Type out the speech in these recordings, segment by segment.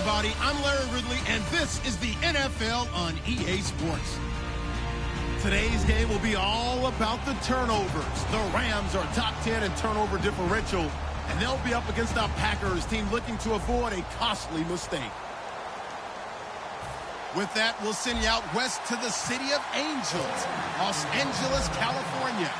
everybody. I'm Larry Ridley, and this is the NFL on EA Sports. Today's game will be all about the turnovers. The Rams are top 10 in turnover differential, and they'll be up against a Packers team looking to avoid a costly mistake. With that, we'll send you out west to the City of Angels, Los Angeles, California,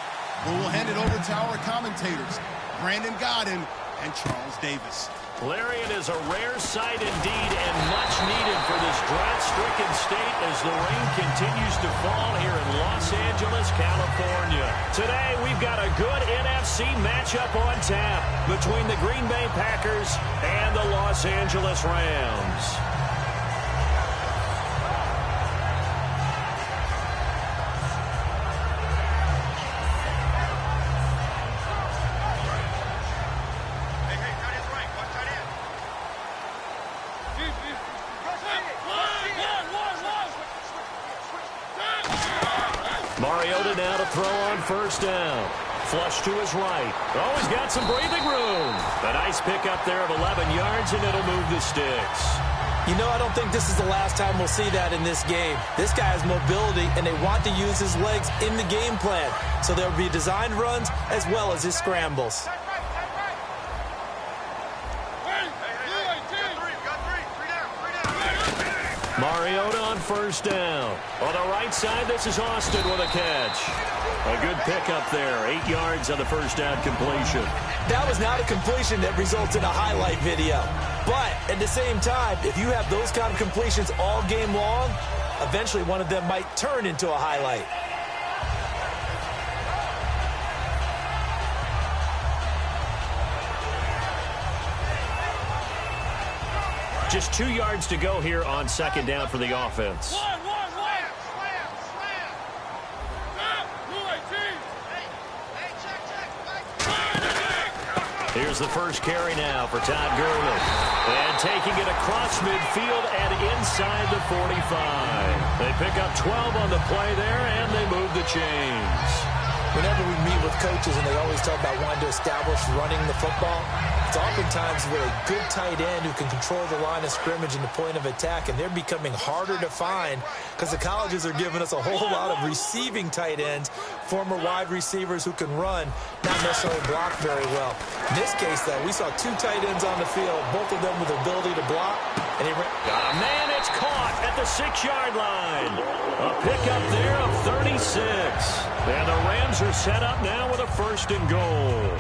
where we'll hand it over to our commentators, Brandon Godden and Charles Davis. Larry, it is a rare sight indeed and much needed for this drought-stricken state as the rain continues to fall here in Los Angeles, California. Today, we've got a good NFC matchup on tap between the Green Bay Packers and the Los Angeles Rams. Mariota now to throw on first down. Flush to his right. Oh, he's got some breathing room. A nice pickup there of 11 yards, and it'll move the sticks. You know, I don't think this is the last time we'll see that in this game. This guy has mobility, and they want to use his legs in the game plan. So there'll be designed runs as well as his scrambles. Mariota on first down. On the right side, this is Austin with a catch. A good pickup there. 8 yards on the first down completion. That was not a completion that results in a highlight video. But at the same time, if you have those kind of completions all game long, eventually one of them might turn into a highlight. Just 2 yards to go here on second down for the offense. Here's the first carry now for Todd Gurley. And taking it across midfield and inside the 45. They pick up 12 on the play there, and they move the chains. Whenever we meet with coaches and they always talk about wanting to establish running the football, it's oftentimes with a good tight end who can control the line of scrimmage and the point of attack, and they're becoming harder to find because the colleges are giving us a whole lot of receiving tight ends, former wide receivers who can run, not necessarily block very well. In this case, though, we saw 2 tight ends on the field, both of them with the ability to block. And got a man, it's caught at the 6-yard line. A pickup there of 36. And the Rams are set up now with a first and goal.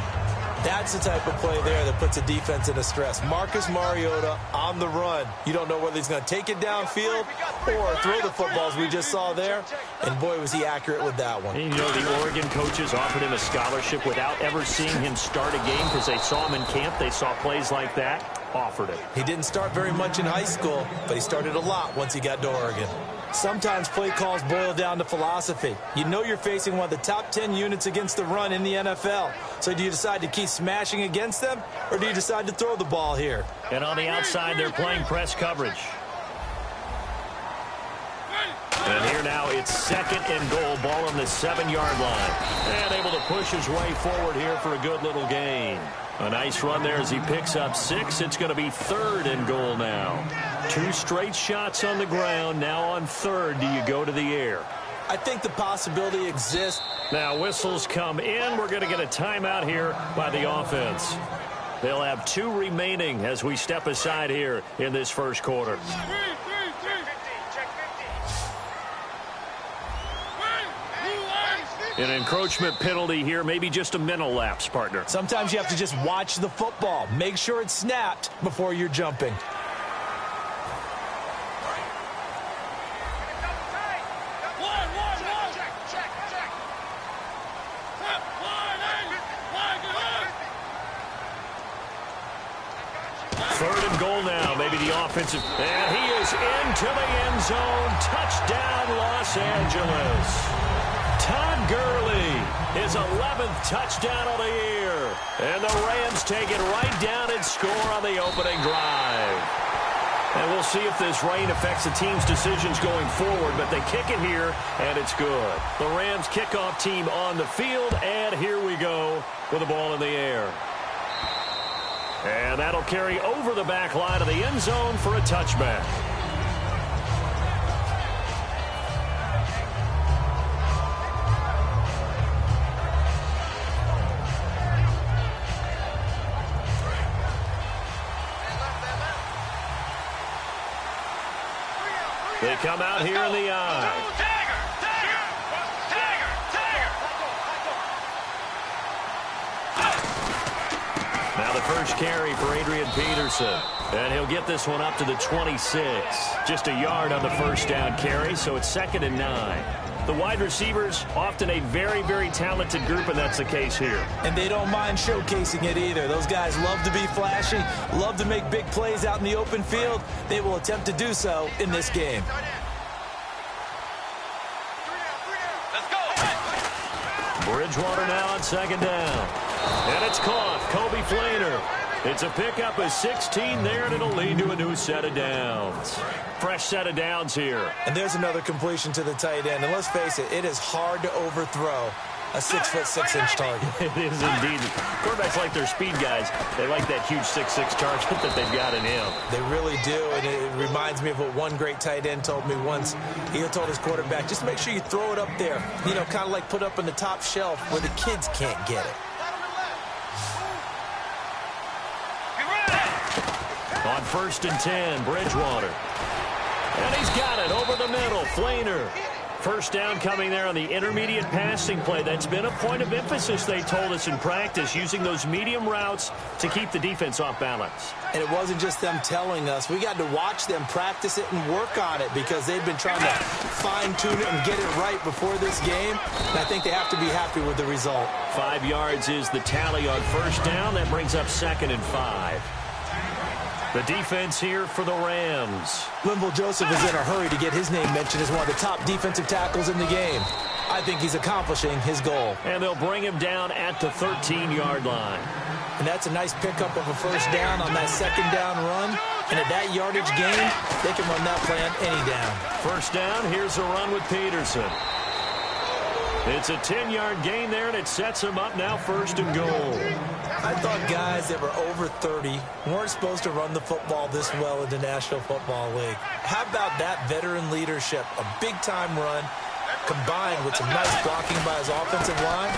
That's the type of play there that puts a defense in a stress. Marcus Mariota on the run. You don't know whether he's going to take it downfield or throw the footballs we just saw there. And boy, was he accurate with that one. And you know, the Oregon coaches offered him a scholarship without ever seeing him start a game because they saw him in camp. They saw plays like that. Offered it. He didn't start very much in high school, but he started a lot once he got to Oregon. Sometimes play calls boil down to philosophy. You know you're facing one of the top 10 units against the run in the NFL. So do you decide to keep smashing against them, or do you decide to throw the ball here? And on the outside, they're playing press coverage. And here now, it's second and goal, ball on the 7-yard line. And able to push his way forward here for a good little gain. A nice run there as he picks up 6. It's going to be third and goal now. 2 straight shots on the ground. Now on third, do you go to the air? I think the possibility exists. Now whistles come in. We're going to get a timeout here by the offense. They'll have 2 remaining as we step aside here in this first quarter. An encroachment penalty here, maybe just a mental lapse, partner. Sometimes you have to just watch the football. Make sure it's snapped before you're jumping. Third and goal now, maybe the offensive. And he is into the end zone. Touchdown, Los Angeles. Todd Gurley, his 11th touchdown of the year. And the Rams take it right down and score on the opening drive. And we'll see if this rain affects the team's decisions going forward, but they kick it here, and it's good. The Rams kickoff team on the field, and here we go with the ball in the air. And that'll carry over the back line of the end zone for a touchback. They come out here in the eye. Now the first carry for Adrian Peterson. And he'll get this one up to the 26. Just a yard on the first down carry, so it's 2nd and 9. The wide receivers, often a very, very talented group, and that's the case here. And they don't mind showcasing it either. Those guys love to be flashy, love to make big plays out in the open field. They will attempt to do so in this game. Bridgewater now on 2nd down. And it's caught. Kobe Flainer. It's a pickup of 16 there, and it'll lead to a new set of downs. Fresh set of downs here. And there's another completion to the tight end. And let's face it, it is hard to overthrow a 6'6" target. It is indeed. Quarterbacks like their speed guys. They like that huge 6'6" target that they've got in him. They really do, and it reminds me of what one great tight end told me once. He told his quarterback, just make sure you throw it up there. You know, kind of like put up on the top shelf where the kids can't get it. On 1st and 10, Bridgewater. And he's got it over the middle. Flainer. First down coming there on the intermediate passing play. That's been a point of emphasis, they told us in practice, using those medium routes to keep the defense off balance. And it wasn't just them telling us. We got to watch them practice it and work on it because they've been trying to fine-tune it and get it right before this game. And I think they have to be happy with the result. 5 yards is the tally on first down. That brings up 2nd and 5. The defense here for the Rams. Linval Joseph is in a hurry to get his name mentioned as one of the top defensive tackles in the game. I think he's accomplishing his goal. And they'll bring him down at the 13-yard line. And that's a nice pickup of a first down on that 2nd down run. And at that yardage gain, they can run that play on any down. First down, here's a run with Peterson. It's a 10-yard gain there, and it sets him up now 1st and goal. I thought guys that were over 30 weren't supposed to run the football this well in the National Football League. How about that veteran leadership? A big-time run combined with some nice blocking by his offensive line.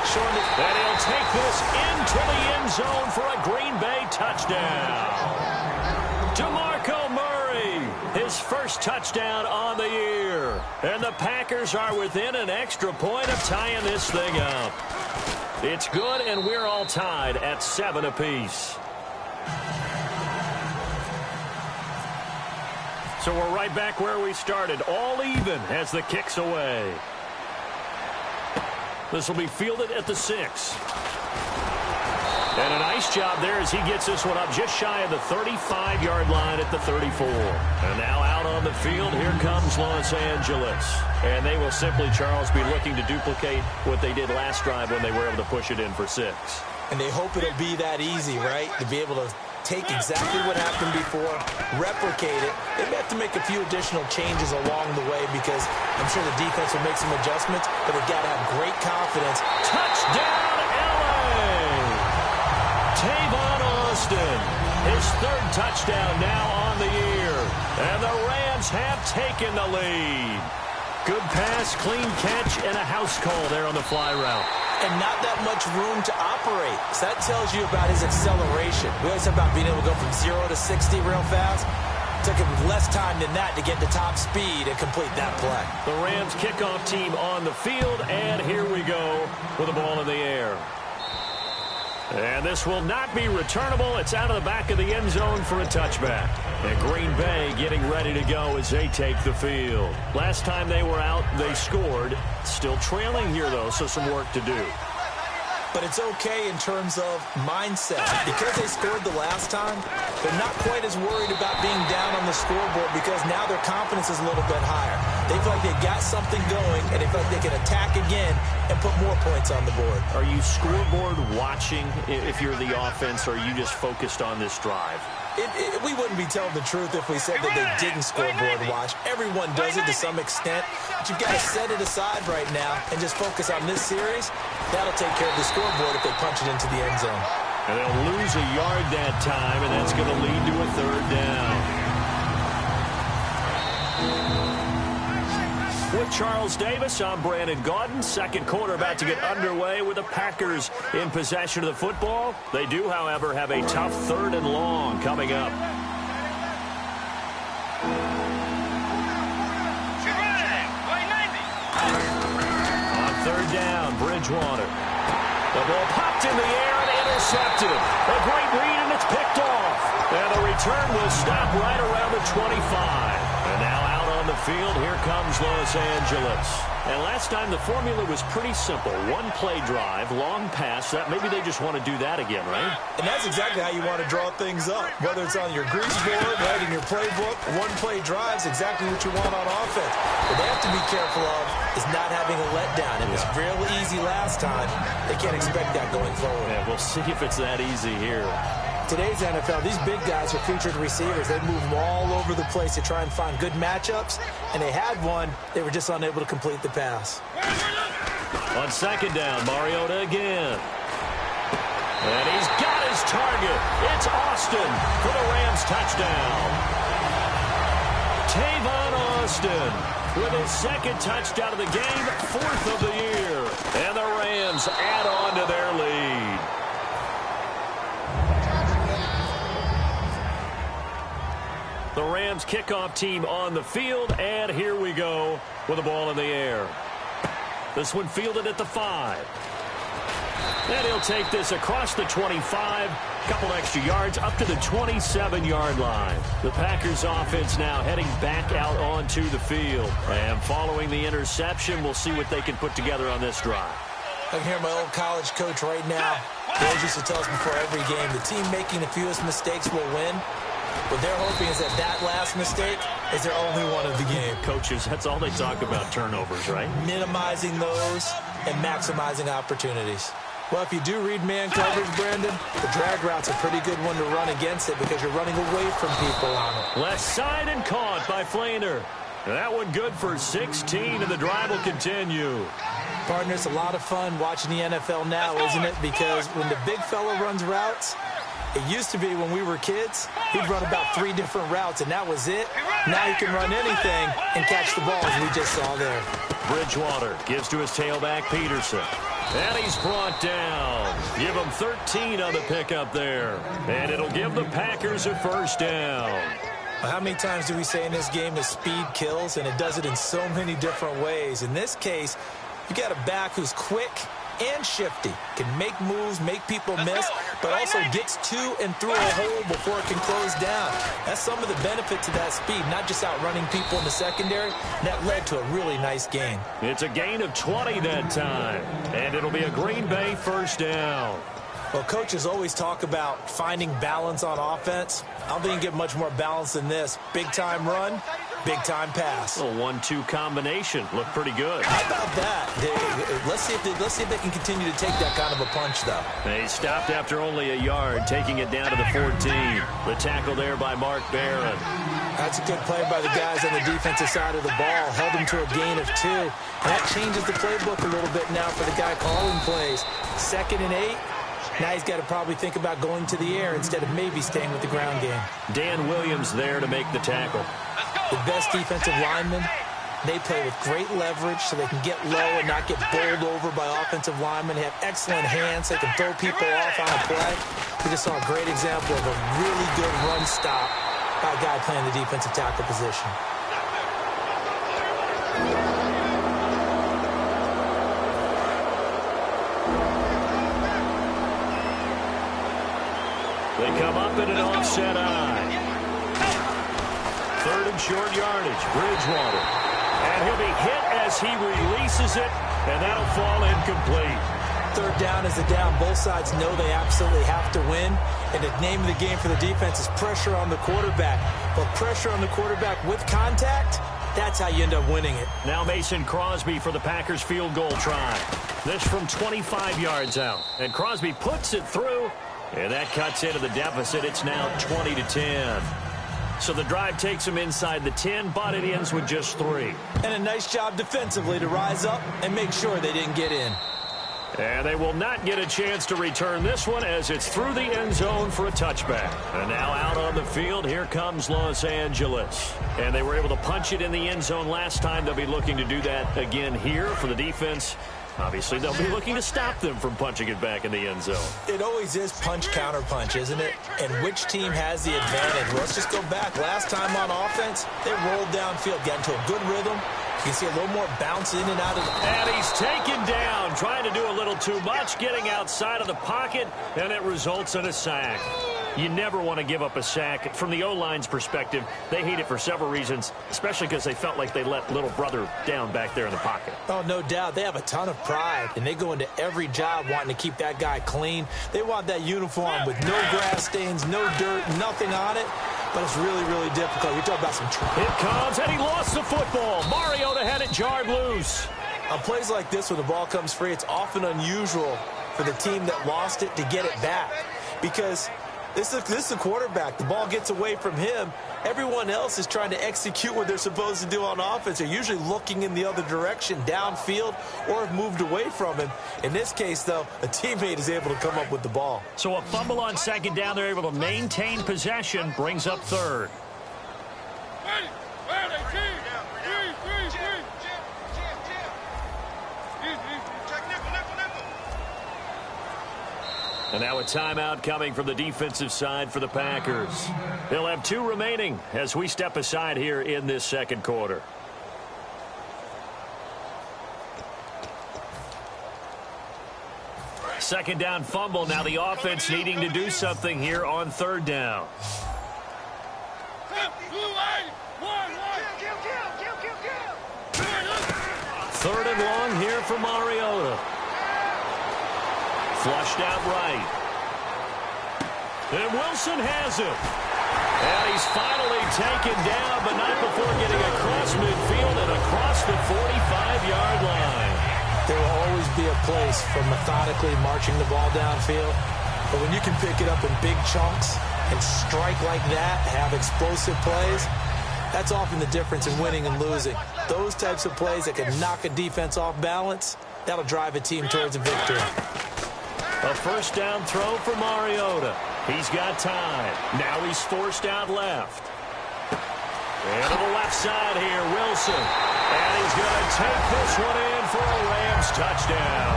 Showing it. And he'll take this into the end zone for a Green Bay touchdown. DeMarco Murray, his first touchdown on the year. And the Packers are within an extra point of tying this thing up. It's good, and we're all tied at 7 apiece. So we're right back where we started, all even as the kick's away. This will be fielded at the 6. And a nice job there as he gets this one up just shy of the 35-yard line at the 34. And now out on the field, here comes Los Angeles. And they will simply, Charles, be looking to duplicate what they did last drive when they were able to push it in for 6. And they hope it'll be that easy, right? To be able to take exactly what happened before, replicate it. They may have to make a few additional changes along the way because I'm sure the defense will make some adjustments, but they've got to have great confidence. Touchdown, L.A.! Tavon Austin, his 3rd touchdown now on the year. And the Rams have taken the lead. Good pass, clean catch, and a house call there on the fly route. And not that much room to operate. So that tells you about his acceleration. We always talk about being able to go from 0 to 60 real fast. It took him less time than that to get to top speed and complete that play. The Rams kickoff team on the field, and here we go with the ball in the air. And this will not be returnable. It's out of the back of the end zone for a touchback. And Green Bay getting ready to go as they take the field. Last time they were out, they scored. Still trailing here, though, so some work to do. But it's okay in terms of mindset. Because they scored the last time, they're not quite as worried about being down on the scoreboard because now their confidence is a little bit higher. They feel like they've got something going, and they feel like they can attack again and put more points on the board. Are you scoreboard watching if you're the offense, or are you just focused on this drive? We wouldn't be telling the truth if we said that they didn't scoreboard watch. Everyone does it to some extent, but you've got to set it aside right now and just focus on this series. That'll take care of the scoreboard if they punch it into the end zone. And they'll lose a yard that time, and that's going to lead to a third down. With Charles Davis, I'm Brandon Gaudin. Second quarter about to get underway with the Packers in possession of the football. They do, however, have a tough 3rd and long coming up. On 3rd down, Bridgewater. The ball popped in the air and intercepted. A great read, and it's picked off. And the return will stop right around the 25. And now out on the field, here comes Los Angeles. And last time the formula was pretty simple. 1-play drive, long pass. Maybe they just want to do that again, right? And that's exactly how you want to draw things up. Whether it's on your grease board, right, in your playbook, 1-play drive is exactly what you want on offense. What they have to be careful of is not having a letdown. It was real easy last time. They can't expect that going forward. Yeah, we'll see if it's that easy here. Today's NFL, these big guys are featured receivers. They move them all over the place to try and find good matchups, and they had one. They were just unable to complete the pass. On 2nd down, Mariota again. And he's got his target. It's Austin for the Rams touchdown. Tavon Austin with his 2nd touchdown of the game, 4th of the year. And the Rams add on to their lead. The Rams kickoff team on the field, and here we go with the ball in the air. This one fielded at the 5. And he'll take this across the 25, couple extra yards up to the 27-yard line. The Packers offense now heading back out onto the field. And following the interception, we'll see what they can put together on this drive. I can hear my old college coach right now. He always used to tell us before every game, the team making the fewest mistakes will win. What they're hoping is that last mistake is their only one of the game. Coaches, that's all they talk about, turnovers, right? Minimizing those and maximizing opportunities. Well, if you do read man coverage, Brandon, the drag route's a pretty good one to run against it because you're running away from people on it. Left side and caught by Flainer. That one good for 16, and the drive will continue. Partner, it's a lot of fun watching the NFL now, isn't it? Because when the big fella runs routes, it used to be when we were kids, he'd run about 3 different routes, and that was it. Now he can run anything and catch the ball, as we just saw there. Bridgewater gives to his tailback, Peterson. And he's brought down. Give him 13 on the pickup there. And it'll give the Packers a 1st down. How many times do we say in this game that speed kills, and it does it in so many different ways? In this case, you got a back who's quick and shifty, can make moves, make people miss, but also gets to and through a hole before it can close down. That's some of the benefit to that speed, not just outrunning people in the secondary. That led to a really nice gain. It's a gain of 20 that time, and it'll be a Green Bay 1st down. Well, coaches always talk about finding balance on offense. I don't think you can get much more balance than this. Big-time run, big-time pass. A 1-2 combination. Looked pretty good. How about that? Let's see if they can continue to take that kind of a punch, though. They stopped after only a yard, taking it down to the 14. The tackle there by Mark Barron. That's a good play by the guys on the defensive side of the ball. Held them to a gain of 2. And that changes the playbook a little bit now for the guy calling plays. 2nd and 8. Now he's got to probably think about going to the air instead of maybe staying with the ground game. Dan Williams there to make the tackle. The best defensive linemen, they play with great leverage so they can get low and not get bowled over by offensive linemen. They have excellent hands. They can throw people off on a play. We just saw a great example of a really good run stop by a guy playing the defensive tackle position. They come up in an offset eye. 3rd and short yardage, Bridgewater. And he'll be hit as he releases it, and that'll fall incomplete. 3rd down is the down. Both sides know they absolutely have to win. And the name of the game for the defense is pressure on the quarterback. But pressure on the quarterback with contact, that's how you end up winning it. Now Mason Crosby for the Packers field goal try. This from 25 yards out. And Crosby puts it through. And that cuts into the deficit. It's now 20-10. So the drive takes them inside the 10, but it ends with just 3. And a nice job defensively to rise up and make sure they didn't get in. And they will not get a chance to return this one as it's through the end zone for a touchback. And now out on the field, here comes Los Angeles. And they were able to punch it in the end zone last time. They'll be looking to do that again here for the defense. Obviously, they'll be looking to stop them from punching it back in the end zone. It always is punch, counter punch, isn't it? And which team has the advantage? Let's just go back. Last time on offense, they rolled downfield, got into a good rhythm. You can see a little more bounce in and out of the... And he's taken down, trying to do a little too much, getting outside of the pocket, and it results in a sack. You never want to give up a sack. From the O-line's perspective, they hate it for several reasons, especially because they felt like they let little brother down back there in the pocket. Oh, no doubt. They have a ton of pride, and they go into every job wanting to keep that guy clean. They want that uniform with no grass stains, no dirt, nothing on it. But it's really, really difficult. You're talking about some try. It comes, and he lost the football. Mariota had it jarred loose. On plays like this, when the ball comes free, it's often unusual for the team that lost it to get it back. Because this is the quarterback. The ball gets away from him. Everyone else is trying to execute what they're supposed to do on offense. They're usually looking in the other direction, downfield, or have moved away from him. In this case, though, a teammate is able to come up with the ball. So a fumble on second down. They're able to maintain possession. Brings up third. And now a timeout coming from the defensive side for the Packers. They'll have 2 remaining as we step aside here in this second quarter. Second down fumble. Now the offense needing to do something here on third down. Third and long here for Mariota. Flushed out right. And Wilson has it. And he's finally taken down, but not before getting across midfield and across the 45-yard line. There will always be a place for methodically marching the ball downfield. But when you can pick it up in big chunks and strike like that, have explosive plays, that's often the difference in winning and losing. Those types of plays that can knock a defense off balance, that'll drive a team towards a victory. A first down throw for Mariota. He's got time. Now he's forced out left. And to the left side here, Wilson. And he's going to take this one in for a Rams touchdown.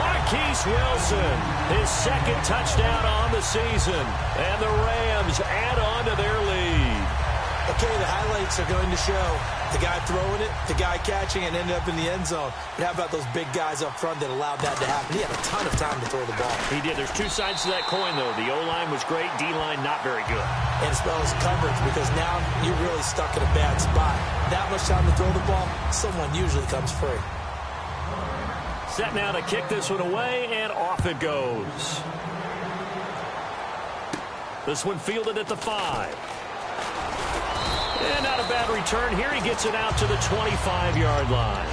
Marquise Wilson, his second touchdown on the season. And the Rams add on to their lead. Okay, the highlights are going to show the guy throwing it, the guy catching it, and ended up in the end zone. But how about those big guys up front that allowed that to happen? He had a ton of time to throw the ball. He did. There's 2 sides to that coin, though. The O-line was great. D-line not very good. And as well as coverage, because now you're really stuck in a bad spot. That much time to throw the ball, someone usually comes free. Set now to kick this one away, and off it goes. This one fielded at the 5. And not a bad return. Here he gets it out to the 25-yard line.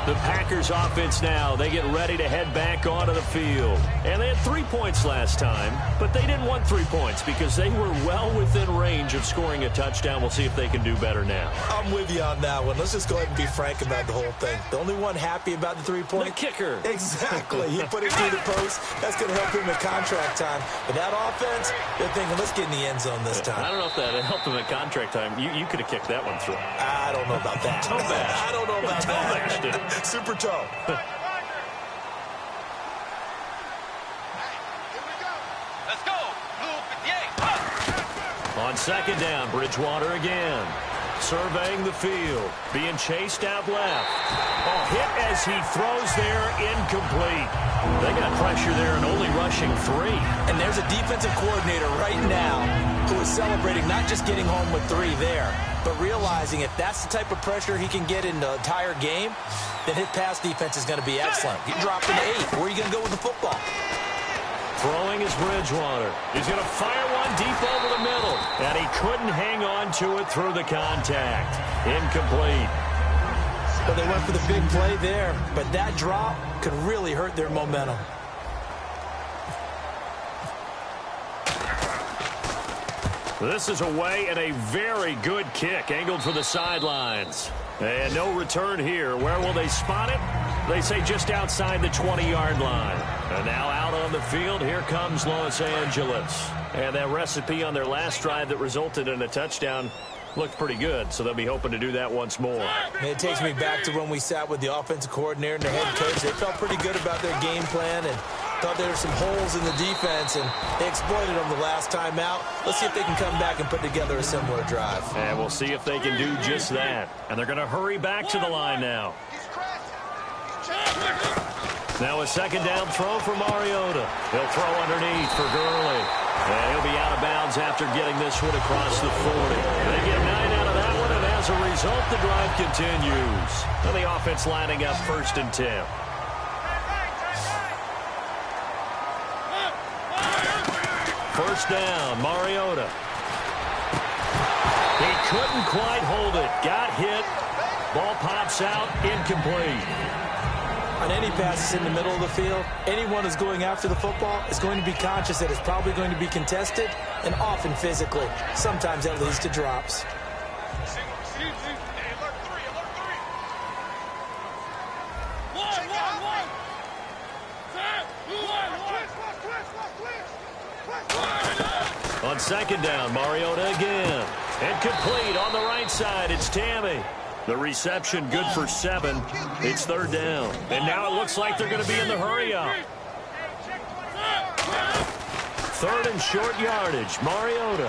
The Packers offense now, they get ready to head back onto the field. And they had 3 points last time, but they didn't want 3 points because they were well within range of scoring a touchdown. We'll see if they can do better now. I'm with you on that one. Let's just go ahead and be frank about the whole thing. The only one happy about the 3-point? The kicker. Exactly. He put it through the post. That's going to help him at contract time. But that offense, they're thinking, let's get in the end zone this time. I don't know if that helped him at contract time. You could have kicked that one through. I don't know about that. Toe bash. I don't know about toe that. Bashed it. Super toe. Let's go. Blue 58. On second down, Bridgewater again. Surveying the field. Being chased out left. A hit as he throws there, incomplete. They got pressure there and only rushing 3. And there's a defensive coordinator right now who is celebrating not just getting home with 3 there, but realizing if that's the type of pressure he can get in the entire game, then his pass defense is going to be excellent. You drop an 8. Where are you going to go with the football? Throwing is Bridgewater. He's going to fire one deep over the middle. And he couldn't hang on to it through the contact. Incomplete. Well, they went for the big play there, but that drop could really hurt their momentum. This is away and a very good kick angled for the sidelines. And no return here. Where will they spot it? They say just outside the 20-yard line. And now out on the field, here comes Los Angeles. And that recipe on their last drive that resulted in a touchdown looked pretty good, so they'll be hoping to do that once more. And it takes me back to when we sat with the offensive coordinator and the head coach. They felt pretty good about their game plan and thought there were some holes in the defense, and they exploited them the last time out. Let's see if they can come back and put together a similar drive. And we'll see if they can do just that. And they're going to hurry back to the line now. Now a second down throw for Mariota. He'll throw underneath for Gurley. And he'll be out of bounds after getting this one across the 40. They get 9 out of that one, and as a result, the drive continues. And the offense lining up 1st and 10. First down, Mariota. He couldn't quite hold it. Got hit. Ball pops out, incomplete. On any passes in the middle of the field, anyone who's going after the football is going to be conscious that it's probably going to be contested, and often physically. Sometimes that leads to drops. On second down, Mariota again. Incomplete on the right side. It's Tammy. The reception good for 7. It's 3rd down. And now it looks like they're going to be in the hurry-up. 3rd and short yardage. Mariota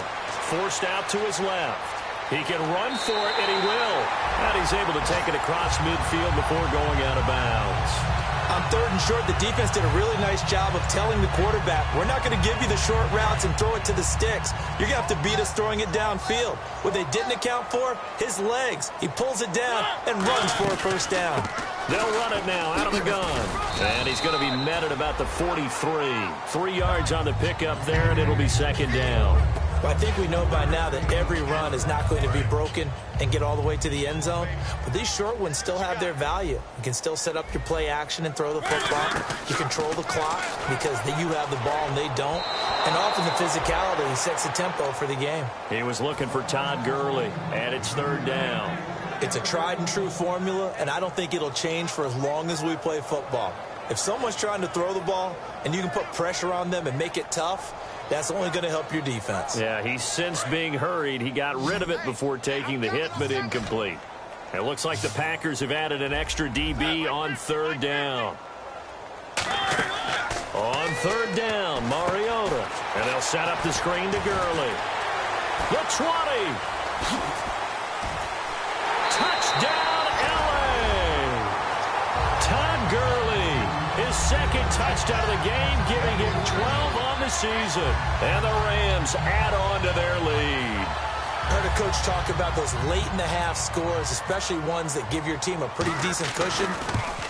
forced out to his left. He can run for it, and he will. And he's able to take it across midfield before going out of bounds. On 3rd and short, the defense did a really nice job of telling the quarterback, we're not going to give you the short routes and throw it to the sticks. You're going to have to beat us throwing it downfield. What they didn't account for, his legs. He pulls it down and runs for a first down. They'll run it now out of the gun. And he's going to be met at about the 43. 3 yards on the pickup there, and it'll be 2nd down. Well, I think we know by now that every run is not going to be broken and get all the way to the end zone. But these short ones still have their value. You can still set up your play action and throw the football. You control the clock because you have the ball and they don't. And often the physicality sets the tempo for the game. He was looking for Todd Gurley, and it's 3rd down. It's a tried-and-true formula, and I don't think it'll change for as long as we play football. If someone's trying to throw the ball and you can put pressure on them and make it tough, that's only going to help your defense. Yeah, he's since being hurried. He got rid of it before taking the hit, but incomplete. It looks like the Packers have added an extra DB on 3rd down. On 3rd down, Mariota. And they'll set up the screen to Gurley. The 20. Touchdown, L.A. Todd Gurley, his 2nd touchdown of the game, giving him 12 on the season. And the Rams add on to their lead. Heard a coach talk about those late-in-the-half scores, especially ones that give your team a pretty decent cushion.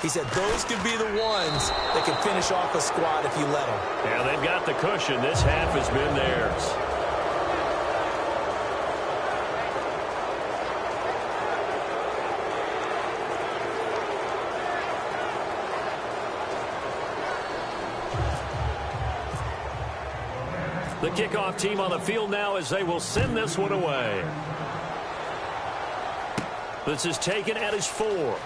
He said those could be the ones that can finish off a squad if you let them. Yeah, they've got the cushion. This half has been theirs. The kickoff team on the field now as they will send this one away. This is taken at his 4.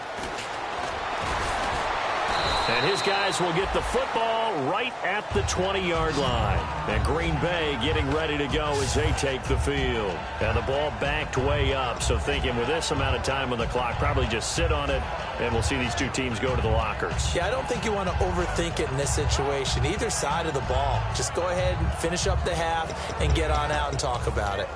And his guys will get the football right at the 20-yard line. And Green Bay getting ready to go as they take the field. And the ball backed way up, so thinking with this amount of time on the clock, probably just sit on it, and we'll see these two teams go to the lockers. Yeah, I don't think you want to overthink it in this situation. Either side of the ball. Just go ahead and finish up the half and get on out and talk about it.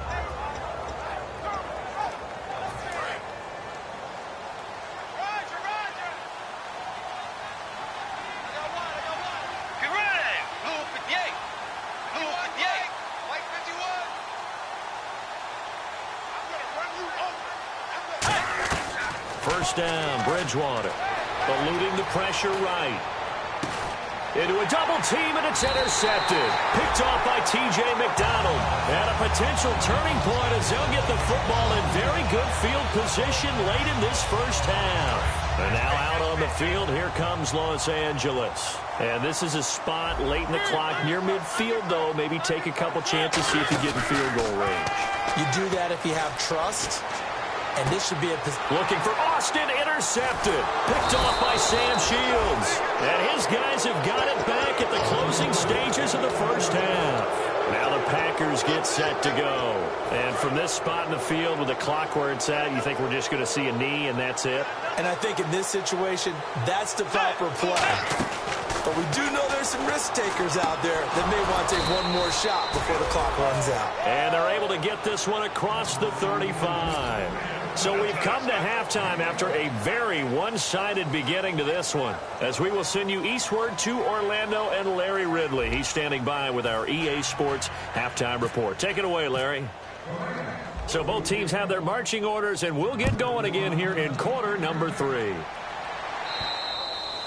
First down, Bridgewater. Eluding the pressure right. Into a double team, and it's intercepted. Picked off by T.J. McDonald. And a potential turning point as they'll get the football in very good field position late in this first half. And now out on the field, here comes Los Angeles. And this is a spot late in the clock near midfield, though. Maybe take a couple chances, see if you get in field goal range. You do that if you have trust. And this should be a... Looking for Austin, intercepted. Picked off by Sam Shields. And his guys have got it back at the closing stages of the first half. Now the Packers get set to go. And from this spot in the field with the clock where it's at, you think we're just going to see a knee and that's it? And I think in this situation, that's the proper play. But we do know there's some risk takers out there that may want to take one more shot before the clock runs out. And they're able to get this one across the 35. So we've come to halftime after a very one-sided beginning to this one, as we will send you eastward to Orlando and Larry Ridley. He's standing by with our EA Sports halftime report. Take it away, Larry. So both teams have their marching orders, and we'll get going again here in quarter number 3.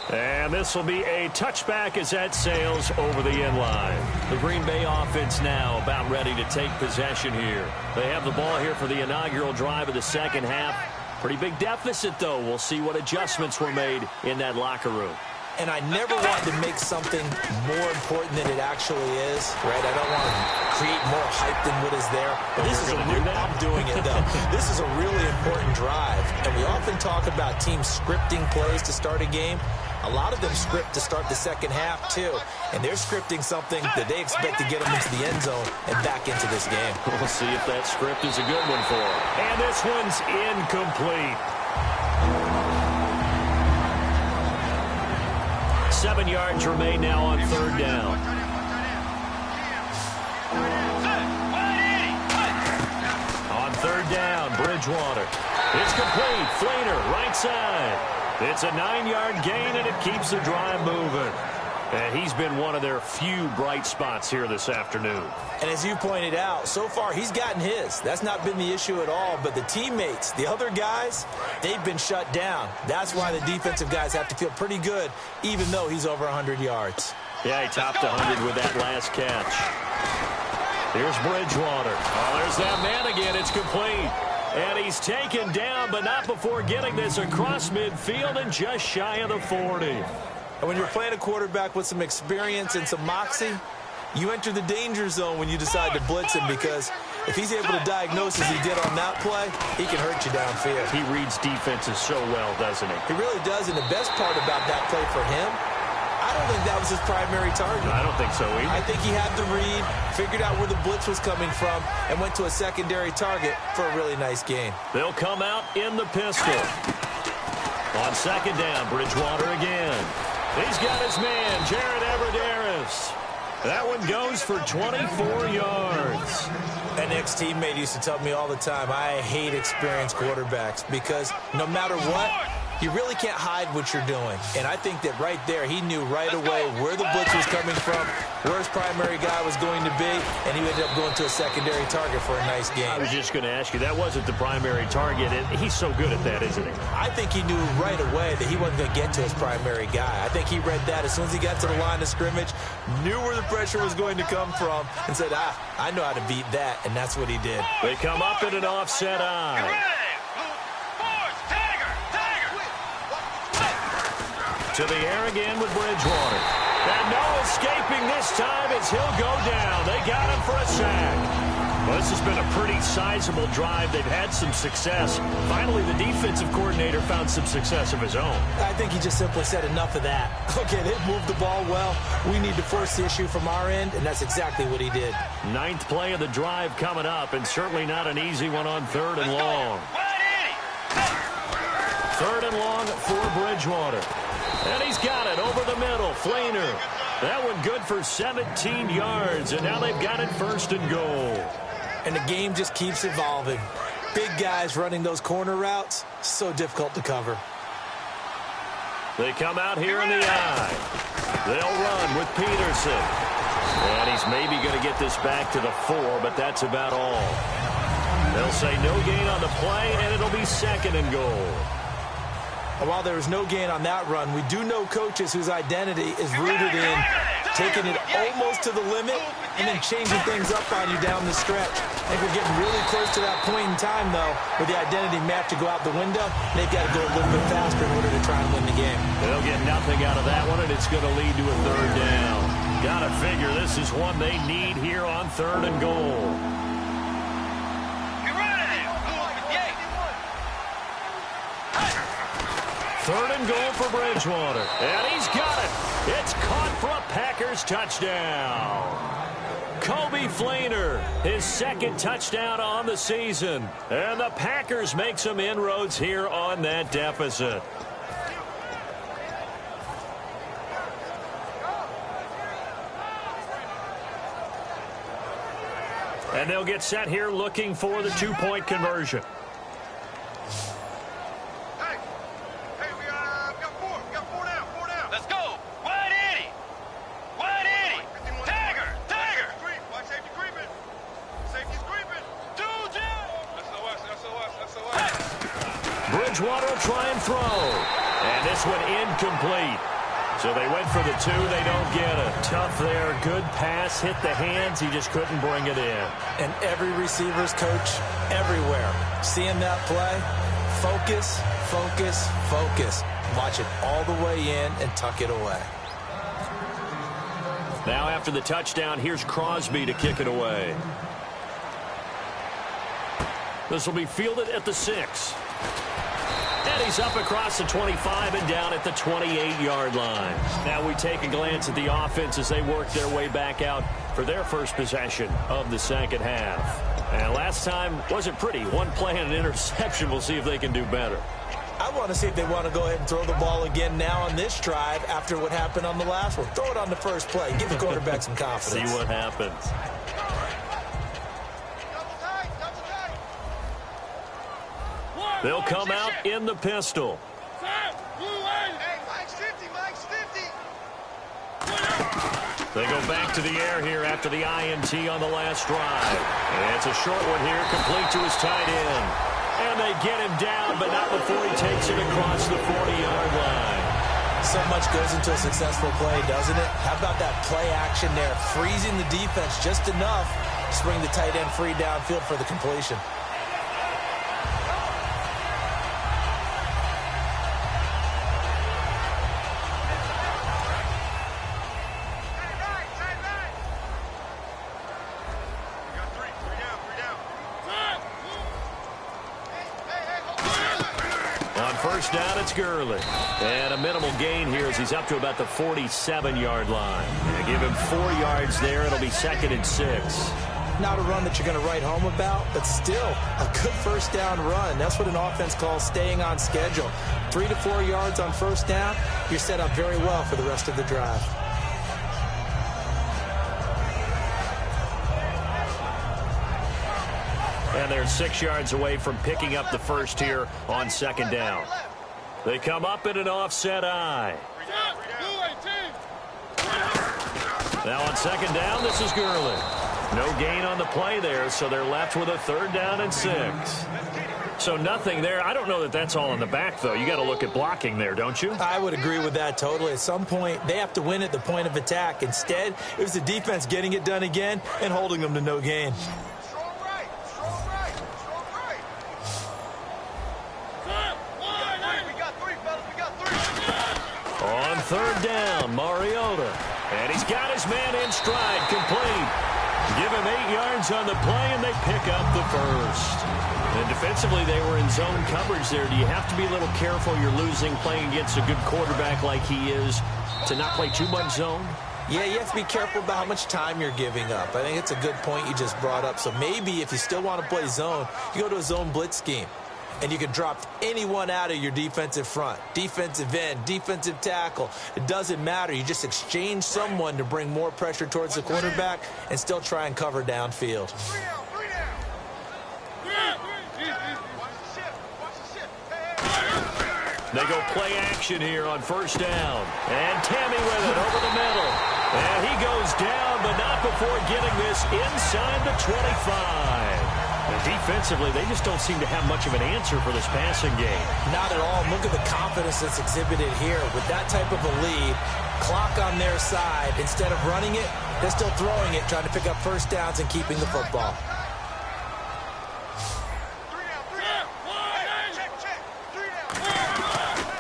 And this will be a touchback as that sails over the end line. The Green Bay offense now about ready to take possession here. They have the ball here for the inaugural drive of the second half. Pretty big deficit, though. We'll see what adjustments were made in that locker room. And I never want to make something more important than it actually is, right? I don't want to create more hype than what is there. But this is I'm doing it, though. This is a really important drive. And we often talk about teams scripting plays to start a game. A lot of them script to start the second half, too. And they're scripting something that they expect to get them into the end zone and back into this game. We'll see if that script is a good one for them. And this one's incomplete. 7 yards remain now on third down. On third down, Bridgewater. It's complete. Flainer, right side. It's a 9-yard gain, and it keeps the drive moving. And he's been one of their few bright spots here this afternoon. And as you pointed out, so far he's gotten his. That's not been the issue at all. But the teammates, the other guys, they've been shut down. That's why the defensive guys have to feel pretty good, even though he's over 100 yards. Yeah, he topped 100 with that last catch. Here's Bridgewater. Oh, there's that man again. It's complete. And he's taken down, but not before getting this across midfield and just shy of the 40. And when you're playing a quarterback with some experience and some moxie, you enter the danger zone when you decide to blitz him, because if he's able to diagnose as he did on that play, he can hurt you downfield. He reads defenses so well, doesn't he? He really does, and the best part about that play for him, I don't think that was his primary target. I don't think so either. I think he had the read, figured out where the blitz was coming from, and went to a secondary target for a really nice gain. They'll come out in the pistol. On second down, Bridgewater again. He's got his man, Jared Everderis. That one goes for 24 yards. An ex-teammate used to tell me all the time, I hate experienced quarterbacks, because no matter what, you really can't hide what you're doing. And I think that right there, he knew right away where the blitz was coming from, where his primary guy was going to be, and he ended up going to a secondary target for a nice game. I was just going to ask you, that wasn't the primary target, and he's so good at that, isn't he? I think he knew right away that he wasn't going to get to his primary guy. I think he read that as soon as he got to the line of scrimmage, knew where the pressure was going to come from, and said, I know how to beat that, and that's what he did. They come up in an offset eye. To the air again with Bridgewater. And no escaping this time as he'll go down. They got him for a sack. Well, this has been a pretty sizable drive. They've had some success. Finally, the defensive coordinator found some success of his own. I think he just simply said enough of that. Okay, they've moved the ball well. We need to force the issue from our end, and that's exactly what he did. 9th play of the drive coming up, and certainly not an easy one on third and long. Third and long for Bridgewater. And he's got it over the middle. Flainer. That one good for 17 yards. And now they've got it first and goal. And the game just keeps evolving. Big guys running those corner routes, so difficult to cover. They come out here in the eye. They'll run with Peterson. And he's maybe going to get this back to the 4, but that's about all. They'll say no gain on the play, and it'll be second and goal. And while there was no gain on that run, we do know coaches whose identity is rooted in taking it almost to the limit and then changing things up on you down the stretch. I think we're getting really close to that point in time, though, where the identity may have to go out the window. They've got to go a little bit faster in order to try and win the game. They'll get nothing out of that one, and it's going to lead to a third down. Got to figure this is one they need here on third and goal. 3rd and goal for Bridgewater. And he's got it. It's caught for a Packers touchdown. Kobe Fleener, his 2nd touchdown on the season. And the Packers make some inroads here on that deficit. And they'll get set here looking for the 2-point conversion. Hey, we got 4. We got 4 down. 4 down. Let's go. Wide Eddie. Tiger. Watch safety creeping. Safety's creeping. 2 down. SOS. Bridgewater will try and throw. And this one incomplete. So they went for the 2. They don't get it. Tough there. Good pass. Hit the hands. He just couldn't bring it in. And every receiver's coach everywhere. Seeing that play, focus. Watch it all the way in and tuck it away. Now after the touchdown, here's Crosby to kick it away. This will be fielded at the 6. And he's up across the 25 and down at the 28-yard line. Now we take a glance at the offense as they work their way back out for their first possession of the second half. And last time wasn't pretty. One play and an interception. We'll see if they can do better. I want to see if they want to go ahead and throw the ball again now on this drive after what happened on the last one. Throw it on the first play. Give the quarterback some confidence. See what happens. They'll come out in the pistol. They go back to the air here after the INT on the last drive. And it's a short one here, complete to his tight end. And they get him down, but not before he takes it across the 40-yard line. So much goes into a successful play, doesn't it? How about that play action there? Freezing the defense just enough to bring the tight end free downfield for the completion. First down, it's Gurley. And a minimal gain here as he's up to about the 47-yard line. Give him 4 yards there. It'll be 2nd and 6. Not a run that you're going to write home about, but still a good first down run. That's what an offense calls staying on schedule. 3 to 4 yards on first down, you're set up very well for the rest of the drive. And they're 6 yards away from picking up the first here on 2nd down. They come up in an offset eye. Now on 2nd down, this is Gurley. No gain on the play there, so they're left with a 3rd down and 6. So nothing there. I don't know that that's all in the back, though. You got to look at blocking there, don't you? I would agree with that totally. At some point, they have to win at the point of attack. Instead, it was the defense getting it done again and holding them to no gain. On 3rd down, Mariota. And he's got his man in stride, complete. Give him 8 yards on the play, and they pick up the first. And defensively, they were in zone coverage there. Do you have to be a little careful? You're losing playing against a good quarterback like he is to not play too much zone? Yeah, you have to be careful about how much time you're giving up. I think it's a good point you just brought up. So maybe if you still want to play zone, you go to a zone blitz scheme. And you can drop anyone out of your defensive front, defensive end, defensive tackle. It doesn't matter. You just exchange someone to bring more pressure towards the quarterback and still try and cover downfield. They go play action here on 1st down. And Tammy with it over the middle. And he goes down, but not before getting this inside the 25. And defensively, they just don't seem to have much of an answer for this passing game. Not at all. Look at the confidence that's exhibited here. With that type of a lead, clock on their side, instead of running it, they're still throwing it, trying to pick up first downs and keeping the football.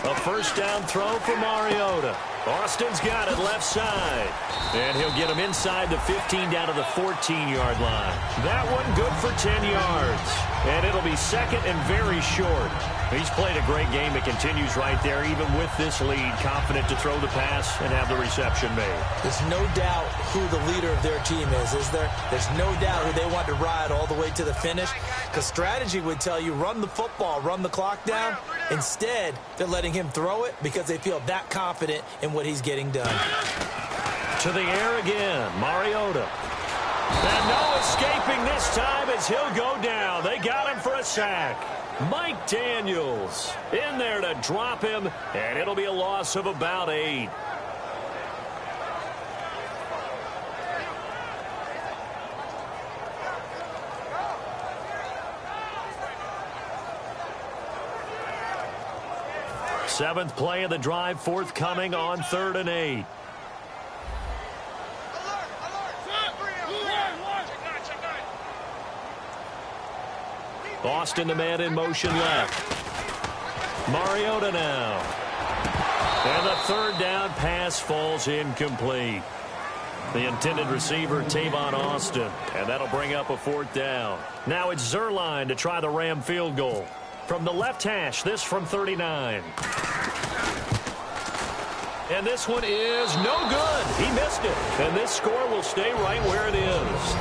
A first down throw for Mariota. Austin's got it left side. And he'll get him inside the 15 down to the 14-yard line. That one good for 10 yards. And it'll be second and very short. He's played a great game. It continues right there, even with this lead. Confident to throw the pass and have the reception made. There's no doubt who the leader of their team is there? There's no doubt who they want to ride all the way to the finish. Because strategy would tell you, run the football, run the clock down. Instead, they're letting him throw it because they feel that confident in what he's getting done. To the air again, Mariota. And no escaping this time as he'll go down. They got him for a sack. Mike Daniels in there to drop him, and it'll be a loss of about 8. Seventh play of the drive forthcoming on 3rd and 8. Austin, the man in motion left. Mariota now. And the 3rd down pass falls incomplete. The intended receiver, Tavon Austin. And that'll bring up a 4th down. Now it's Zerline to try the Ram field goal. From the left hash, this from 39. And this one is no good. He missed it. And this score will stay right where it is.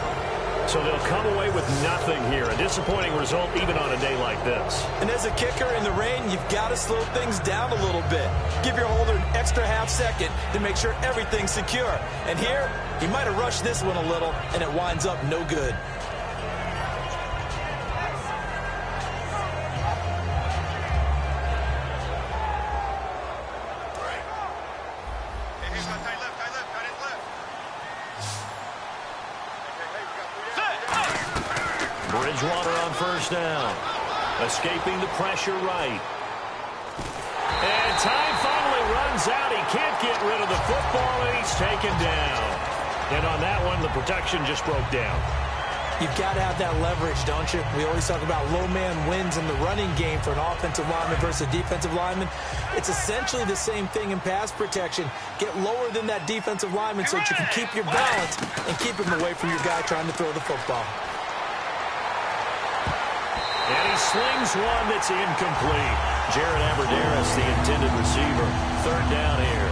So they'll come away with nothing here. A disappointing result even on a day like this. And as a kicker in the rain, you've got to slow things down a little bit. Give your holder an extra half second to make sure everything's secure. And here, he might have rushed this one a little, and it winds up no good. Bridgewater on 1st down. Escaping the pressure right. And time finally runs out. He can't get rid of the football, and he's taken down. And on that one, the protection just broke down. You've got to have that leverage, don't you? We always talk about low man wins in the running game for an offensive lineman versus a defensive lineman. It's essentially the same thing in pass protection. Get lower than that defensive lineman so that you can keep your balance and keep him away from your guy trying to throw the football. And he slings one that's incomplete. Jared Aberderis, the intended receiver. 3rd down here.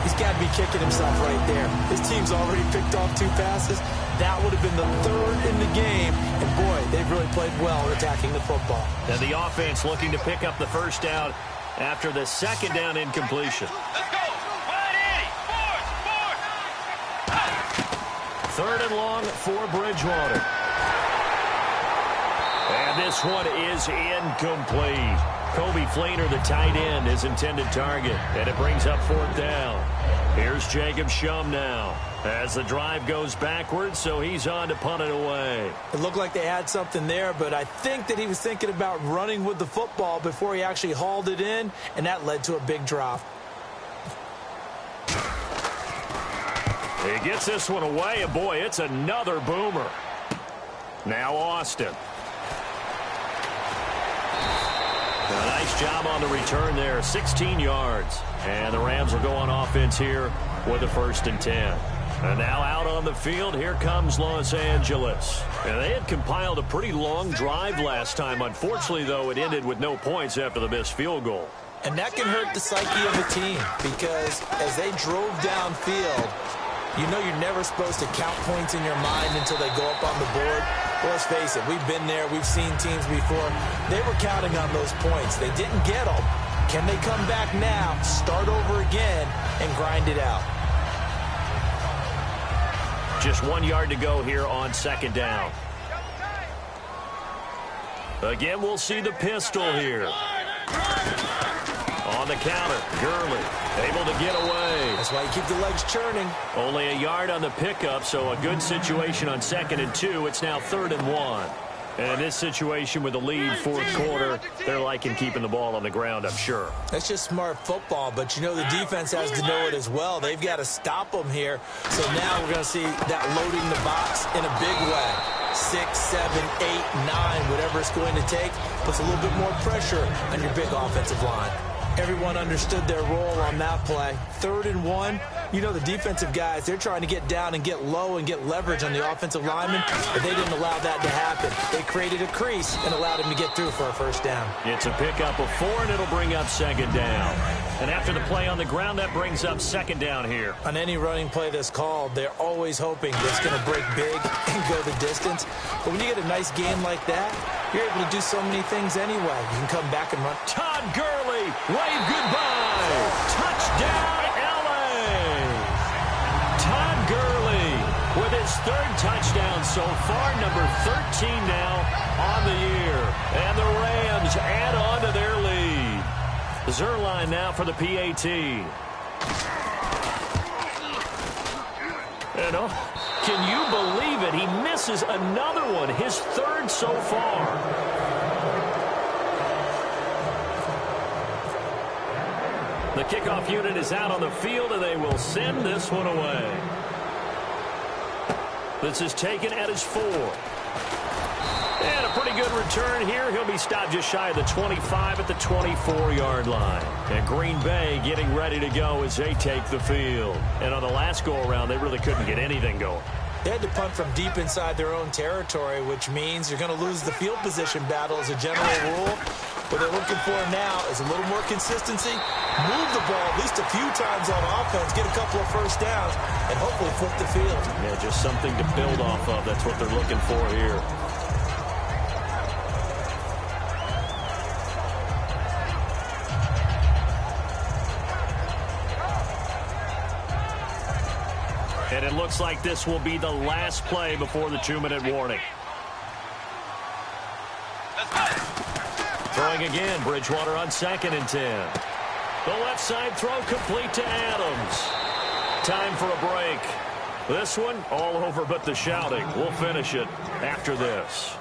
He's got to be kicking himself right there. His team's already picked off 2 passes. That would have been the 3rd in the game. And, boy, they've really played well attacking the football. And the offense looking to pick up the 1st down after the 2nd down incompletion. Let's go. Right in. Fourth. 3rd and long for Bridgewater. And this one is incomplete. Kobe Fleener, the tight end, his intended target. And it brings up 4th down. Here's Jacob Shum now as the drive goes backwards, so he's on to punt it away. It looked like they had something there, but I think that he was thinking about running with the football before he actually hauled it in, and that led to a big drop. He gets this one away, and boy, it's another boomer. Now Austin. A nice job on the return there, 16 yards. And the Rams will go on offense here with a 1st and 10. And now out on the field, here comes Los Angeles. And they had compiled a pretty long drive last time. Unfortunately, though, it ended with no points after the missed field goal. And that can hurt the psyche of a team because as they drove downfield, you know you're never supposed to count points in your mind until they go up on the board. Well, let's face it, we've been there. We've seen teams before. They were counting on those points. They didn't get them. Can they come back now, start over again, and grind it out? Just 1 yard to go here on 2nd down. Again, we'll see the pistol here. On the counter, Gurley able to get away. That's why you keep the legs churning. Only a yard on the pickup, so a good situation on 2nd and 2. It's now 3rd and 1. And in this situation with the lead 4th quarter, they're liking keeping the ball on the ground, I'm sure. That's just smart football, but you know the defense has to know it as well. They've got to stop them here. So now we're going to see that loading the box in a big way. 6, 7, 8, 9, whatever it's going to take, puts a little bit more pressure on your big offensive line. Everyone understood their role on that play. 3rd and 1, You know, the defensive guys, they're trying to get down and get low and get leverage on the offensive linemen, but they didn't allow that to happen. They created a crease and allowed him to get through for a first down. It's a pickup of 4, and it'll bring up second down. And after the play on the ground, that brings up second down here. On any running play that's called, they're always hoping that it's going to break big and go the distance. But when you get a nice game like that, you're able to do so many things anyway. You can come back and run. Todd Gurley, wave goodbye. Touchdown, L.A. Todd Gurley with his 3rd touchdown so far, number 13 now on the year. And the Rams add on to their lead. Zerline now for the PAT. And can you believe it? He misses another one, his 3rd so far. The kickoff unit is out on the field, and they will send this one away. This is taken at his 4. And a pretty good return here. He'll be stopped just shy of the 25 at the 24-yard line. And Green Bay getting ready to go as they take the field. And on the last go-around, they really couldn't get anything going. They had to punt from deep inside their own territory, which means you're going to lose the field position battle as a general rule. What they're looking for now is a little more consistency, move the ball at least a few times on offense, get a couple of first downs, and hopefully flip the field. Yeah, just something to build off of. That's what they're looking for here. And it looks like this will be the last play before the 2-minute warning. Throwing again, Bridgewater on 2nd and 10. The left side throw complete to Adams. Time for a break. This one all over but the shouting. We'll finish it after this.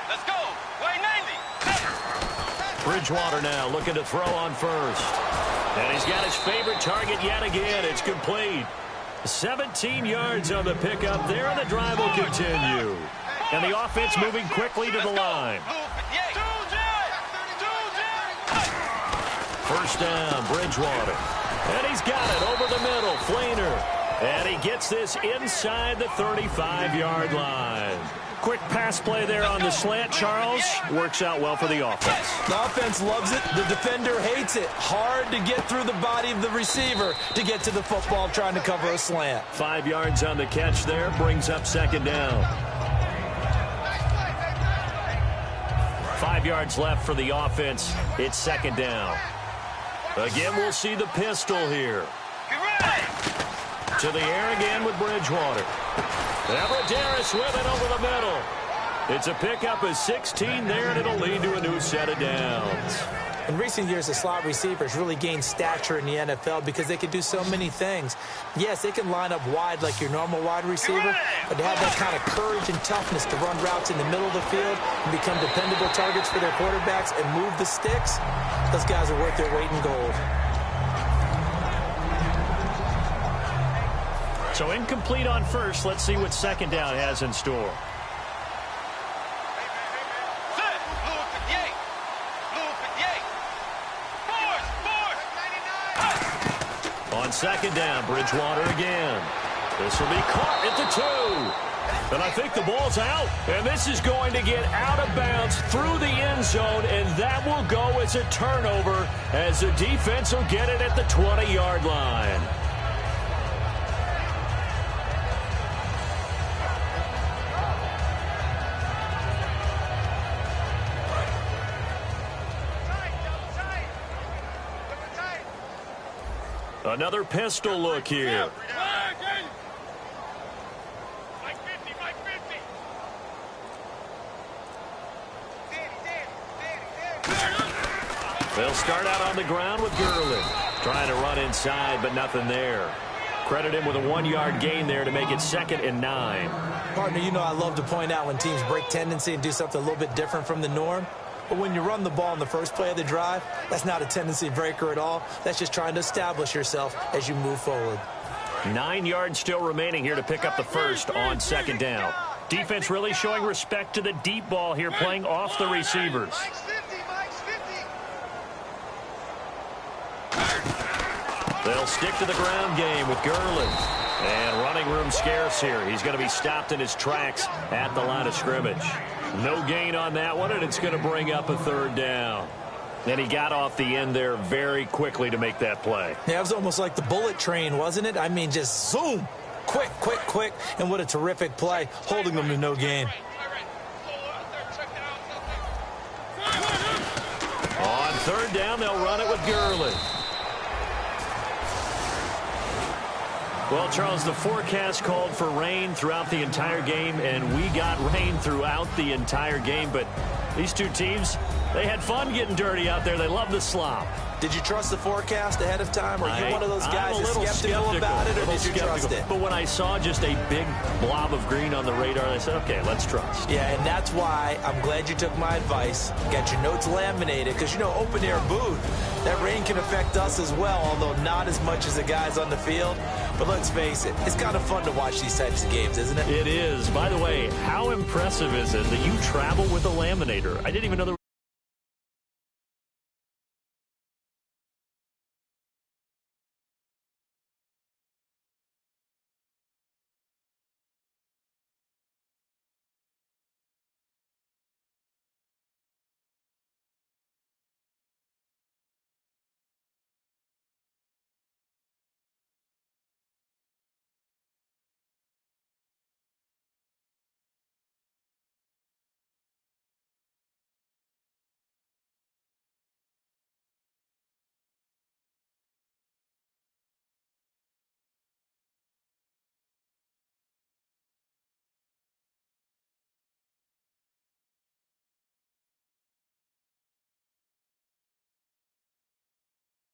Let's go. Way 90. Bridgewater now looking to throw on 1st. And he's got his favorite target yet again. It's complete. 17 yards on the pickup there, and the drive will continue. And the offense moving quickly to the line. First down, Bridgewater. And he's got it over the middle, Flainer. And he gets this inside the 35-yard line. Quick pass play there on the slant, Charles. Works out well for the offense. The offense loves it. The defender hates it. Hard to get through the body of the receiver to get to the football trying to cover a slant. 5 yards on the catch there. Brings up second down. 5 yards left for the offense. It's second down. Again, we'll see the pistol here. To the air again with Bridgewater. Everett with it over the middle. It's a pickup of 16 there, and it'll lead to a new set of downs. In recent years, the slot receivers really gained stature in the NFL because they can do so many things. Yes, they can line up wide like your normal wide receiver, but to have that kind of courage and toughness to run routes in the middle of the field and become dependable targets for their quarterbacks and move the sticks, those guys are worth their weight in gold. So incomplete on 1st. Let's see what second down has in store. On second down, Bridgewater again. This will be caught at the 2. And I think the ball's out. And this is going to get out of bounds through the end zone, and that will go as a turnover as the defense will get it at the 20-yard line. Another pistol look here. They'll start out on the ground with Gurley. Trying to run inside, but nothing there. Credit him with a 1-yard gain there to make it 2nd and 9. Partner, you know I love to point out when teams break tendency and do something a little bit different from the norm. But when you run the ball in the first play of the drive, that's not a tendency breaker at all. That's just trying to establish yourself as you move forward. 9 yards still remaining here to pick up the 1st on second down. Defense really showing respect to the deep ball here, playing off the receivers. They'll stick to the ground game with Gurley. And running room scarce here. He's going to be stopped in his tracks at the line of scrimmage. No gain on that one, and it's going to bring up a third down. And he got off the end there very quickly to make that play. Yeah, it was almost like the bullet train, wasn't it? I mean, just zoom. Quick, quick, quick. And what a terrific play, holding them to no gain. On third down, they'll run it with Gurley. Well, Charles, the forecast called for rain throughout the entire game, and we got rain throughout the entire game. But these two teams, they had fun getting dirty out there. They love the slop. Did you trust the forecast ahead of time? Or are you one of those guys that's skeptical about it, or did you trust it? But when I saw just a big blob of green on the radar, I said, okay, let's trust. Yeah, and that's why I'm glad you took my advice. Got your notes laminated, because, you know, open-air booth, that rain can affect us as well, although not as much as the guys on the field. But let's face it, it's kind of fun to watch these types of games, isn't it? It is. By the way, how impressive is it that you travel with a laminator? I didn't even know there was